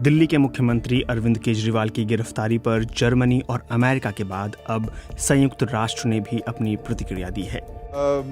दिल्ली के मुख्यमंत्री अरविंद केजरीवाल की गिरफ्तारी पर जर्मनी और अमेरिका के बाद अब संयुक्त राष्ट्र ने भी अपनी प्रतिक्रिया दी है।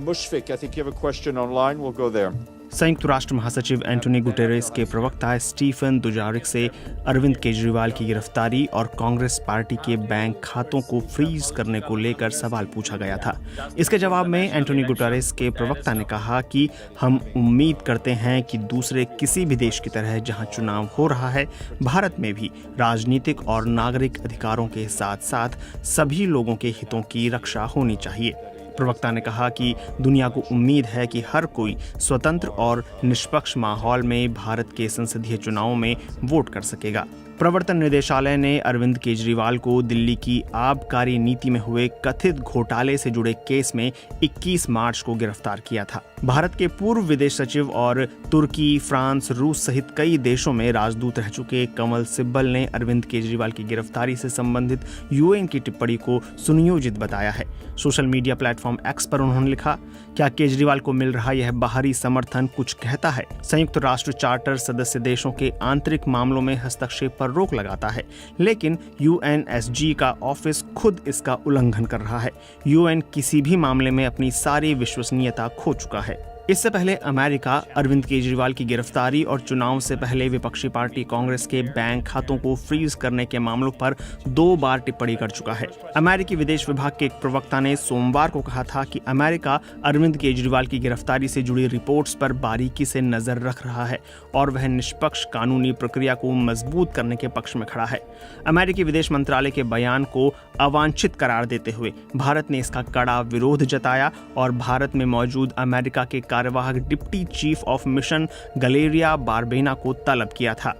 Mushfiq, I think you have a question online. We'll go there. संयुक्त राष्ट्र महासचिव एंटोनी गुटेरेस के प्रवक्ता स्टीफन दुजारिक से अरविंद केजरीवाल की गिरफ्तारी और कांग्रेस पार्टी के बैंक खातों को फ्रीज करने को लेकर सवाल पूछा गया था। इसके जवाब में एंटोनी गुटेरेस के प्रवक्ता ने कहा कि हम उम्मीद करते हैं कि दूसरे किसी भी देश की तरह जहां चुनाव हो रहा है, भारत में भी राजनीतिक और नागरिक अधिकारों के साथ साथ सभी लोगों के हितों की रक्षा होनी चाहिए। प्रवक्ता ने कहा कि दुनिया को उम्मीद है कि हर कोई स्वतंत्र और निष्पक्ष माहौल में भारत के संसदीय चुनावों में वोट कर सकेगा। प्रवर्तन निदेशालय ने अरविंद केजरीवाल को दिल्ली की आबकारी नीति में हुए कथित घोटाले से जुड़े केस में 21 मार्च को गिरफ्तार किया था। भारत के पूर्व विदेश सचिव और तुर्की, फ्रांस, रूस सहित कई देशों में राजदूत रह चुके कमल सिब्बल ने अरविंद केजरीवाल की गिरफ्तारी से संबंधित यूएन की टिप्पणी को सुनियोजित बताया है। सोशल मीडिया प्लेटफॉर्म एक्स पर उन्होंने लिखा, क्या केजरीवाल को मिल रहा यह बाहरी समर्थन कुछ कहता है? संयुक्त राष्ट्र चार्टर सदस्य देशों के आंतरिक मामलों में हस्तक्षेप पर रोक लगाता है, लेकिन यूएनएसजी का ऑफिस खुद इसका उल्लंघन कर रहा है। यूएन किसी भी मामले में अपनी सारी विश्वसनीयता खो चुका है। इससे पहले अमेरिका अरविंद केजरीवाल की गिरफ्तारी और चुनाव से पहले विपक्षी पार्टी कांग्रेस के बैंक खातों को फ्रीज करने के मामलों पर 2 बार टिप्पणी कर चुका है। अमेरिकी विदेश विभाग के एक प्रवक्ता ने सोमवार को कहा था कि अमेरिका अरविंद केजरीवाल की गिरफ्तारी से जुड़ी रिपोर्ट्स पर बारीकी से नजर रख रहा है और वह निष्पक्ष कानूनी प्रक्रिया को मजबूत करने के पक्ष में खड़ा है। अमेरिकी विदेश मंत्रालय के बयान को अवांछित करार देते हुए भारत ने इसका कड़ा विरोध जताया और भारत में मौजूद अमेरिका के कार्यवाहक deputy chief of mission Gloria Berbena को तलब किया था।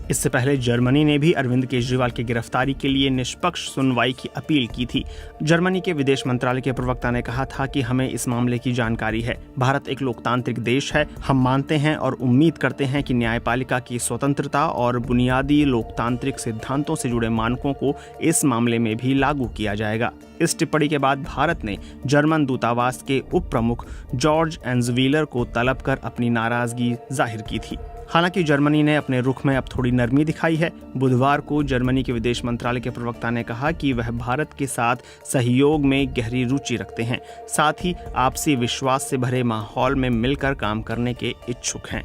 इससे पहले जर्मनी ने भी अरविंद केजरीवाल की गिरफ्तारी के लिए निष्पक्ष सुनवाई की अपील की थी। जर्मनी के विदेश मंत्रालय के प्रवक्ता ने कहा था कि हमें इस मामले की जानकारी है। भारत एक लोकतांत्रिक देश है। हम मानते हैं और उम्मीद करते हैं कि न्यायपालिका की स्वतंत्रता और बुनियादी लोकतांत्रिक सिद्धांतों से जुड़े मानकों को इस मामले में भी लागू किया जाएगा। इस टिप्पणी के बाद भारत ने जर्मन दूतावास के उप प्रमुख जॉर्ज एंजवीलर को तलब कर अपनी नाराजगी जाहिर की थी। हालांकि जर्मनी ने अपने रुख में अब थोड़ी नरमी दिखाई है। बुधवार को जर्मनी के विदेश मंत्रालय के प्रवक्ता ने कहा कि वह भारत के साथ सहयोग में गहरी रुचि रखते हैं, साथ ही आपसी विश्वास से भरे माहौल में मिलकर काम करने के इच्छुक हैं।